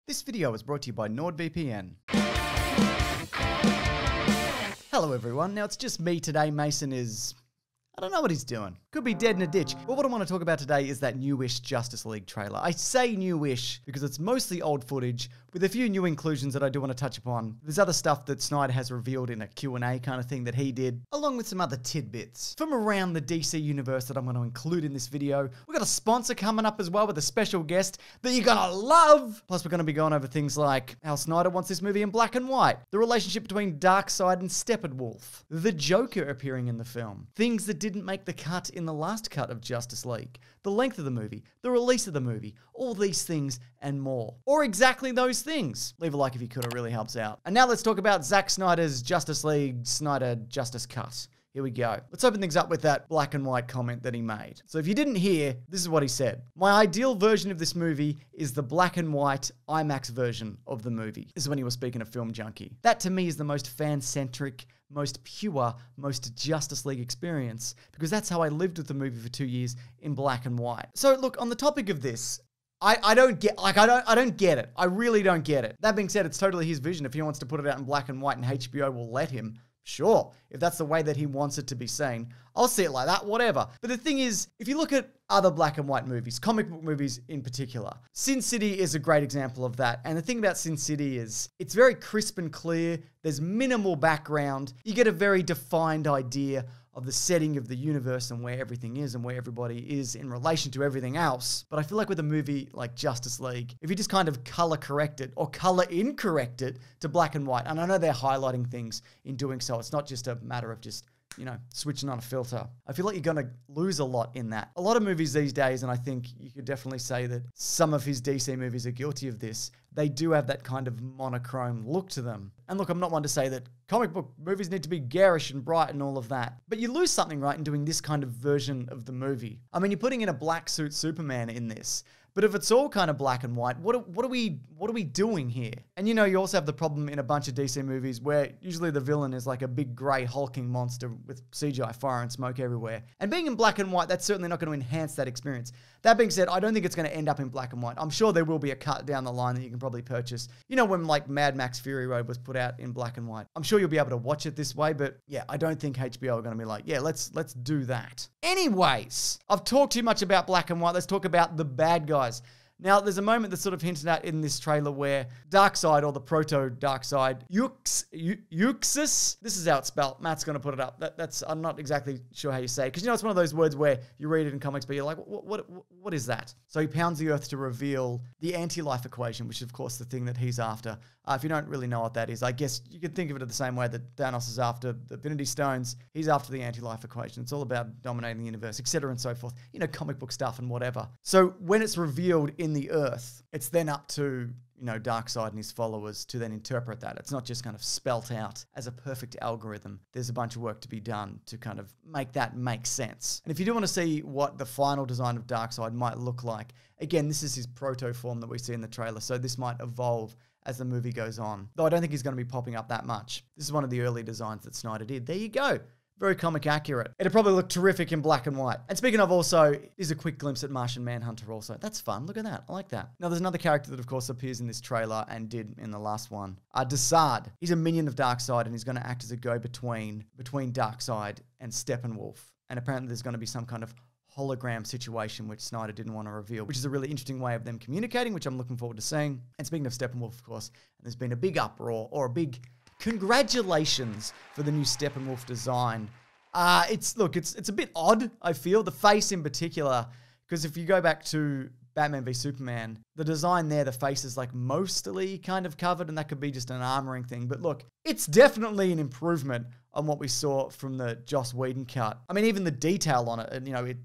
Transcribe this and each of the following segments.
This video is brought to you by NordVPN. Hello everyone, now it's just me today. Mason is... I don't know what he's doing. Could be dead in a ditch. But what I want to talk about today is that newish Justice League trailer. I say newish because it's mostly old footage with a few new inclusions that I do want to touch upon. There's other stuff that Snyder has revealed in a Q&A kind of thing that he did, along with some other tidbits from around the DC universe that I'm going to include in this video. We've got a sponsor coming up as well with a special guest that you're going to love. Plus we're going to be going over things like how Snyder wants this movie in black and white, the relationship between Darkseid and Steppenwolf, the Joker appearing in the film, things that didn't make the cut in the last cut of Justice League, the length of the movie, the release of the movie, all these things and more. Or exactly those things. Leave a like if you could, it really helps out. And now let's talk about Zack Snyder's Justice League Snyder Justice Cut. Here we go. Let's open things up with that black and white comment that he made. So if you didn't hear, this is what he said. My ideal version of this movie is the black and white IMAX version of the movie. This is when he was speaking of Film Junkie. That to me is the most fan-centric, most pure, most Justice League experience, because that's how I lived with the movie for 2 years in black and white. So look, on the topic of this, I don't get it. I really don't get it. That being said, it's totally his vision. If he wants to put it out in black and white and HBO will let him, sure. If that's the way that he wants it to be seen, I'll see it like that, whatever. But the thing is, if you look at other black and white movies, comic book movies in particular, Sin City is a great example of that. And the thing about Sin City is it's very crisp and clear. There's minimal background. You get a very defined idea of the setting of the universe and where everything is and where everybody is in relation to everything else. But I feel like with a movie like Justice League, if you just kind of color correct it or color incorrect it to black and white, and I know they're highlighting things in doing so, it's not just a matter of just, you know, switching on a filter. I feel like you're going to lose a lot in that. A lot of movies these days, and I think you could definitely say that some of his DC movies are guilty of this, they do have that kind of monochrome look to them. And look, I'm not one to say that comic book movies need to be garish and bright and all of that, but you lose something, right, in doing this kind of version of the movie. I mean, you're putting in a black suit Superman in this, but if it's all kind of black and white, what are we doing here? And you know, you also have the problem in a bunch of DC movies where usually the villain is like a big grey hulking monster with CGI fire and smoke everywhere. And being in black and white, that's certainly not going to enhance that experience. That being said, I don't think it's going to end up in black and white. I'm sure there will be a cut down the line that you can probably purchase. You know, when like Mad Max Fury Road was put out in black and white. I'm sure you'll be able to watch it this way, but yeah, I don't think HBO are going to be like, yeah, let's do that. Anyways, I've talked too much about black and white. Let's talk about the bad guys. Now, there's a moment that's sort of hinted at in this trailer where Darkseid, or the proto-Darkseid, Uxas, this is how it's spelled. Matt's going to put it up. That's I'm not exactly sure how you say it, because you know, it's one of those words where you read it in comics, but you're like, what is that? So he pounds the earth to reveal the anti-life equation, which is, of course, the thing that he's after. If you don't really know what that is, I guess you could think of it the same way that Thanos is after the Infinity Stones. He's after the anti-life equation. It's all about dominating the universe, etc. and so forth. You know, comic book stuff and whatever. So when it's revealed in the earth, it's then up to, you know, Darkseid and his followers to then interpret that. It's not just kind of spelt out as a perfect algorithm. There's a bunch of work to be done to kind of make that make sense. And if you do want to see what the final design of Darkseid might look like, again, this is his proto form that we see in the trailer. So this might evolve as the movie goes on. Though I don't think he's going to be popping up that much. This is one of the early designs that Snyder did. There you go. Very comic accurate. It'll probably look terrific in black and white. And speaking of also, is a quick glimpse at Martian Manhunter also. That's fun. Look at that. I like that. Now, there's another character that, of course, appears in this trailer and did in the last one. Desaad. He's a minion of Darkseid, and he's going to act as a go-between between Darkseid and Steppenwolf. And apparently there's going to be some kind of hologram situation which Snyder didn't want to reveal, which is a really interesting way of them communicating, which I'm looking forward to seeing. And speaking of Steppenwolf, of course, there's been a big uproar, or a big congratulations for the new Steppenwolf design. It's a bit odd, I feel, the face in particular, because if you go back to Batman v Superman, the design there, the face is like mostly kind of covered, and that could be just an armoring thing. But look, it's definitely an improvement on what we saw from the Joss Whedon cut. I mean, even the detail on it, and you know, it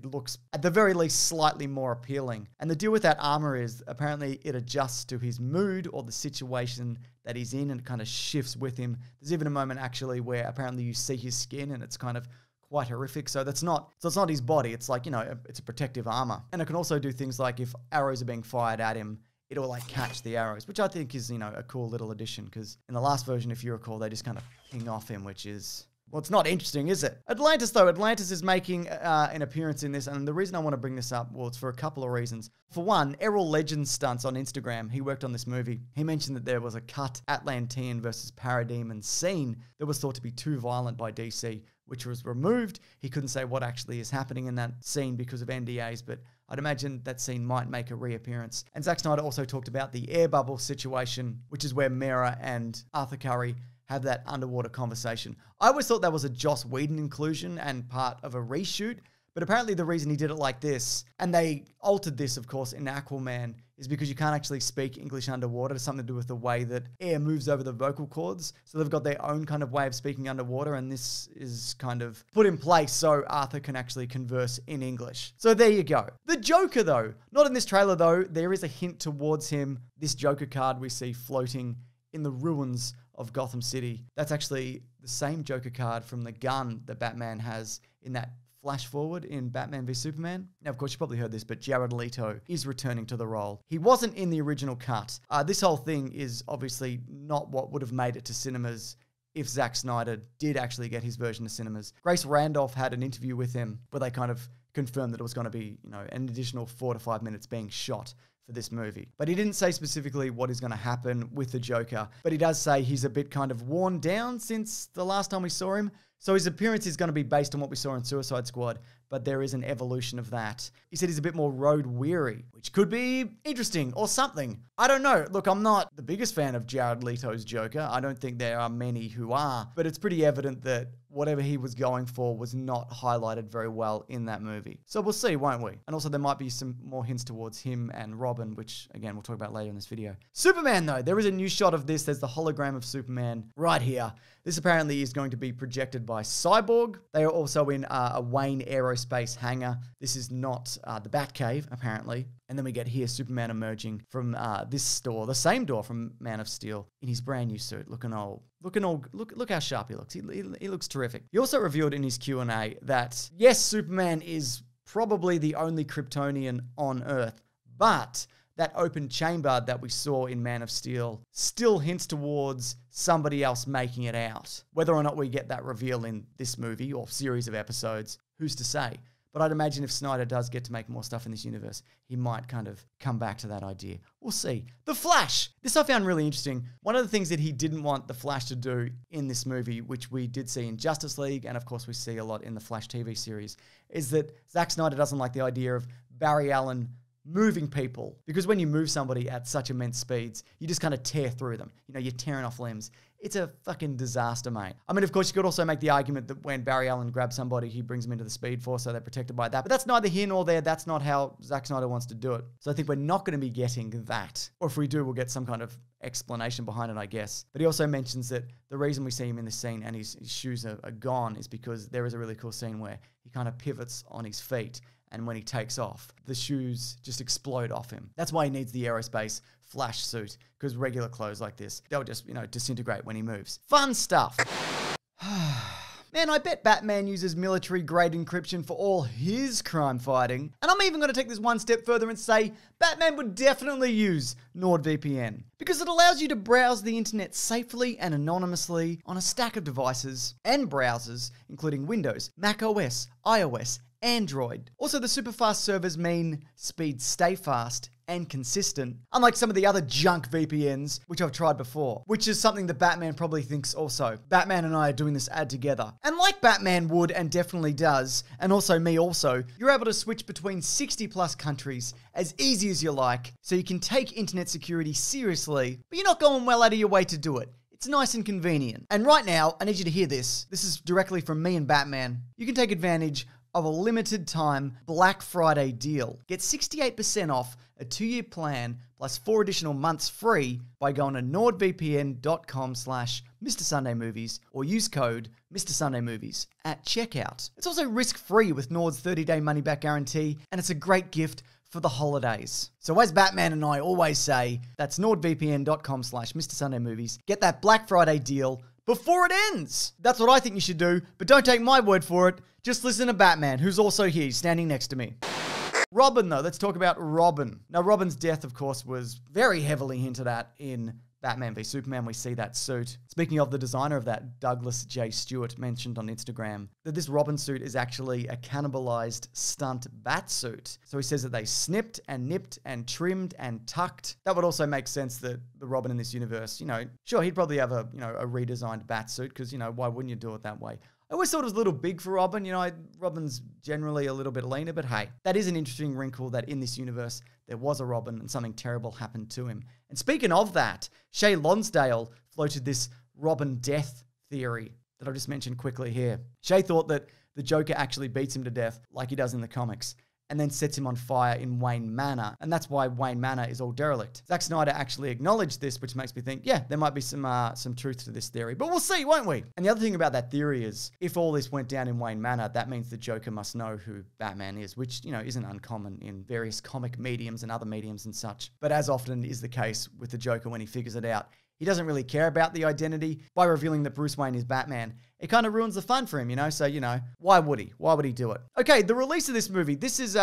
looks at the very least slightly more appealing. And the deal with that armor is apparently it adjusts to his mood or the situation that he's in, and it kind of shifts with him. There's even a moment actually where apparently you see his skin and it's kind of quite horrific. So it's not his body. It's like, you know, it's a protective armor. And it can also do things like if arrows are being fired at him, it'll like catch the arrows, which I think is, you know, a cool little addition, because in the last version, if you recall, they just kind of ping off him, which is Well, it's not interesting, is it? Atlantis, though. Atlantis is making an appearance in this, and the reason I want to bring this up, well, it's for a couple of reasons. For one, Errol Legends Stunts on Instagram, he worked on this movie. He mentioned that there was a cut Atlantean versus Parademon scene that was thought to be too violent by DC, which was removed. He couldn't say what actually is happening in that scene because of NDAs, but I'd imagine that scene might make a reappearance. And Zack Snyder also talked about the air bubble situation, which is where Mera and Arthur Curry have that underwater conversation. I always thought that was a Joss Whedon inclusion and part of a reshoot, but apparently the reason he did it like this, and they altered this, of course, in Aquaman, is because you can't actually speak English underwater. It's something to do with the way that air moves over the vocal cords. So they've got their own kind of way of speaking underwater, and this is kind of put in place so Arthur can actually converse in English. So there you go. The Joker, though. Not in this trailer, though. There is a hint towards him. This Joker card we see floating in the ruins of Gotham City. That's actually the same Joker card from the gun that Batman has in that flash forward in Batman v Superman. Now, of course, you probably heard this, but Jared Leto is returning to the role. He wasn't in the original cut. This whole thing is obviously not what would have made it to cinemas if Zack Snyder did actually get his version to cinemas. Grace Randolph had an interview with him where they kind of confirmed that it was going to be, an additional 4 to 5 minutes being shot for this movie. But he didn't say specifically what is going to happen with the Joker, but he does say he's a bit kind of worn down since the last time we saw him. So his appearance is going to be based on what we saw in Suicide Squad, but there is an evolution of that. He said he's a bit more road weary, which could be interesting or something. I don't know. Look, I'm not the biggest fan of Jared Leto's Joker. I don't think there are many who are, but it's pretty evident that whatever he was going for was not highlighted very well in that movie. So we'll see, won't we? And also there might be some more hints towards him and Robin, which again, we'll talk about later in this video. Superman though, there is a new shot of this. There's the hologram of Superman right here. This apparently is going to be projected by Cyborg. They are also in a Wayne Aerospace hangar. This is not the Batcave, apparently. And then we get here Superman emerging from this store, the same door from Man of Steel, in his brand new suit, looking old. Look how sharp he looks. He looks terrific. He also revealed in his Q&A that, yes, Superman is probably the only Kryptonian on Earth, but that open chamber that we saw in Man of Steel still hints towards somebody else making it out. Whether or not we get that reveal in this movie or series of episodes, who's to say? But I'd imagine if Snyder does get to make more stuff in this universe, he might kind of come back to that idea. We'll see. The Flash. This I found really interesting. One of the things that he didn't want the Flash to do in this movie, which we did see in Justice League, and of course we see a lot in the Flash TV series, is that Zack Snyder doesn't like the idea of Barry Allen moving people, because when you move somebody at such immense speeds, you just kind of tear through them. You're tearing off limbs. It's a fucking disaster, mate. I mean, of course, you could also make the argument that when Barry Allen grabs somebody, he brings them into the Speed Force, so they're protected by that. But that's neither here nor there. That's not how Zack Snyder wants to do it. So I think we're not going to be getting that. Or if we do, we'll get some kind of explanation behind it, I guess. But he also mentions that the reason we see him in this scene and his shoes are gone is because there is a really cool scene where he kind of pivots on his feet, and when he takes off, the shoes just explode off him. That's why he needs the aerospace Flash suit, because regular clothes like this, they'll just, disintegrate when he moves. Fun stuff. Man, I bet Batman uses military-grade encryption for all his crime fighting. And I'm even going to take this one step further and say Batman would definitely use NordVPN, because it allows you to browse the internet safely and anonymously on a stack of devices and browsers, including Windows, Mac OS, iOS, Android. Also, the super fast servers mean speeds stay fast and consistent, unlike some of the other junk VPNs, which I've tried before, which is something that Batman probably thinks also. Batman and I are doing this ad together. And like Batman would and definitely does, and also me also, you're able to switch between 60 plus countries as easy as you like, so you can take internet security seriously, but you're not going well out of your way to do it. It's nice and convenient. And right now, I need you to hear this. This is directly from me and Batman. You can take advantage of a limited time Black Friday deal. Get 68% off a 2-year plan plus 4 additional months free by going to nordvpn.com/MrSundayMovies or use code MrSundayMovies at checkout. It's also risk-free with Nord's 30-day money-back guarantee, and it's a great gift for the holidays. So as Batman and I always say, that's nordvpn.com/MrSundayMovies. Get that Black Friday deal before it ends. That's what I think you should do, but don't take my word for it. Just listen to Batman, who's also here, standing next to me. Robin, though. Let's talk about Robin. Now, Robin's death, of course, was very heavily hinted at in Batman v Superman, we see that suit. Speaking of the designer of that, Douglas J. Stewart mentioned on Instagram that this Robin suit is actually a cannibalized stunt bat suit. So he says that they snipped and nipped and trimmed and tucked. That would also make sense that the Robin in this universe, sure, he'd probably have a redesigned bat suit because, why wouldn't you do it that way? I always thought it was a little big for Robin. Robin's generally a little bit leaner, but hey, that is an interesting wrinkle that in this universe, there was a Robin and something terrible happened to him. And speaking of that, Shay Lonsdale floated this Robin death theory that I'll just mention quickly here. Shay thought that the Joker actually beats him to death like he does in the comics, and then sets him on fire in Wayne Manor. And that's why Wayne Manor is all derelict. Zack Snyder actually acknowledged this, which makes me think, yeah, there might be some truth to this theory. But we'll see, won't we? And the other thing about that theory is, if all this went down in Wayne Manor, that means the Joker must know who Batman is, which, isn't uncommon in various comic mediums and other mediums and such. But as often is the case with the Joker when he figures it out, he doesn't really care about the identity. By revealing that Bruce Wayne is Batman, it kind of ruins the fun for him, So, why would he? Why would he do it? Okay, the release of this movie, this is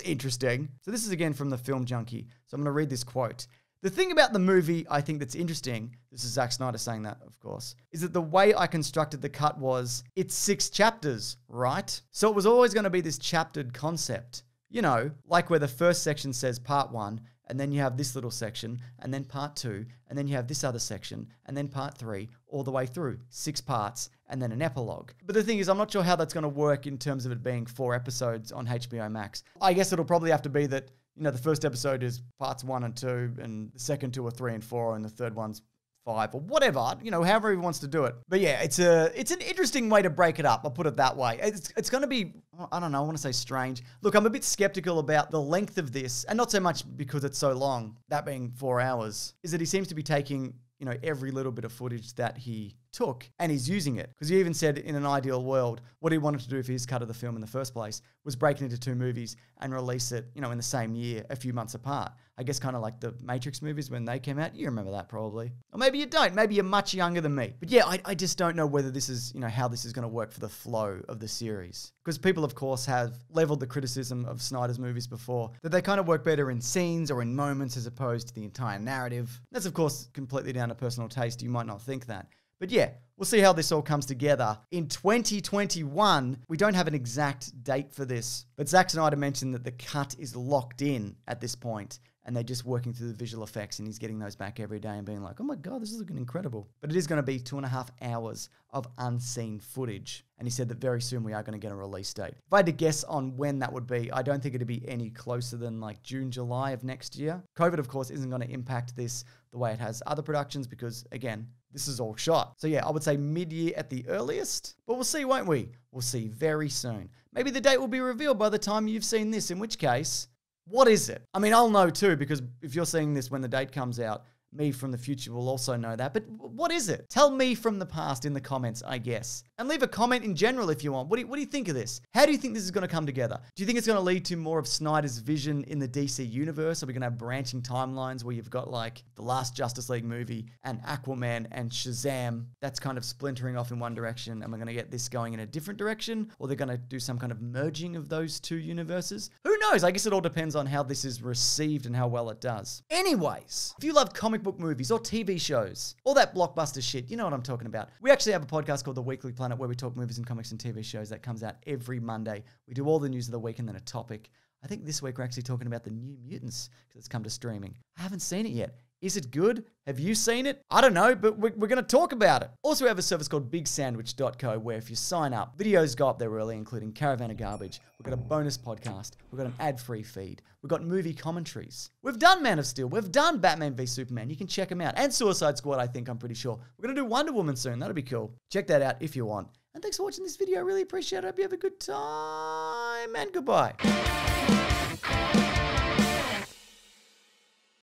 interesting. So this is again from the Film Junkie. So I'm going to read this quote. The thing about the movie I think that's interesting, this is Zack Snyder saying that, of course, is that the way I constructed the cut was, it's 6 chapters, right? So it was always going to be this chaptered concept. Like where the first section says part 1, and then you have this little section, and then part 2, and then you have this other section, and then part 3, all the way through. 6 parts, and then an epilogue. But the thing is, I'm not sure how that's going to work in terms of it being 4 episodes on HBO Max. I guess it'll probably have to be that, the first episode is parts 1 and 2, and the second 2 are 3 and 4, and the third one's 5 or whatever, however he wants to do it. But yeah, it's an interesting way to break it up. I'll put it that way. It's going to be, I don't know, I want to say strange. Look, I'm a bit skeptical about the length of this, and not so much because it's so long, that being 4 hours, is that he seems to be taking, every little bit of footage that he took and he's using it. Because he even said in an ideal world, what he wanted to do for his cut of the film in the first place was break it into 2 movies and release it, in the same year, a few months apart. I guess kind of like the Matrix movies when they came out. You remember that probably. Or maybe you don't. Maybe you're much younger than me. But yeah, I just don't know whether this is, how this is going to work for the flow of the series. Because people, of course, have leveled the criticism of Snyder's movies before, that they kind of work better in scenes or in moments as opposed to the entire narrative. That's, of course, completely down to personal taste. You might not think that. But yeah, we'll see how this all comes together. In 2021, we don't have an exact date for this, but Zack Snyder mentioned that the cut is locked in at this point, and they're just working through the visual effects, and he's getting those back every day and being like, oh my God, this is looking incredible. But it is going to be 2.5 hours of unseen footage. And he said that very soon we are going to get a release date. If I had to guess on when that would be, I don't think it'd be any closer than like June, July of next year. COVID, of course, isn't going to impact this the way it has other productions because, again, this is all shot. So yeah, I would say mid-year at the earliest, but we'll see, won't we? We'll see very soon. Maybe the date will be revealed by the time you've seen this, in which case, what is it? I mean, I'll know too, because if you're seeing this when the date comes out, me from the future will also know that. But what is it? Tell me from the past in the comments, I guess. And leave a comment in general if you want. What do you think of this? How do you think this is going to come together? Do you think it's going to lead to more of Snyder's vision in the DC universe? Are we going to have branching timelines where you've got like the last Justice League movie and Aquaman and Shazam that's kind of splintering off in one direction, and we're going to get this going in a different direction? Or they're going to do some kind of merging of those 2 universes? Who knows? I guess it all depends on how this is received and how well it does. Anyways, if you love comic book movies or TV shows, all that blockbuster shit, you know what I'm talking about. We actually have a podcast called The Weekly Planet where we talk movies and comics and TV shows that comes out every Monday. We do all the news of the week and then a topic. I think this week we're actually talking about the New Mutants because it's come to streaming. I haven't seen it yet. Is it good? Have you seen it? I don't know, but we're going to talk about it. Also, we have a service called bigsandwich.co where if you sign up, videos go up there early, including Caravan of Garbage. We've got a bonus podcast. We've got an ad-free feed. We've got movie commentaries. We've done Man of Steel. We've done Batman v Superman. You can check them out. And Suicide Squad, I think, I'm pretty sure. We're going to do Wonder Woman soon. That'll be cool. Check that out if you want. And thanks for watching this video. I really appreciate it. I hope you have a good time. And goodbye.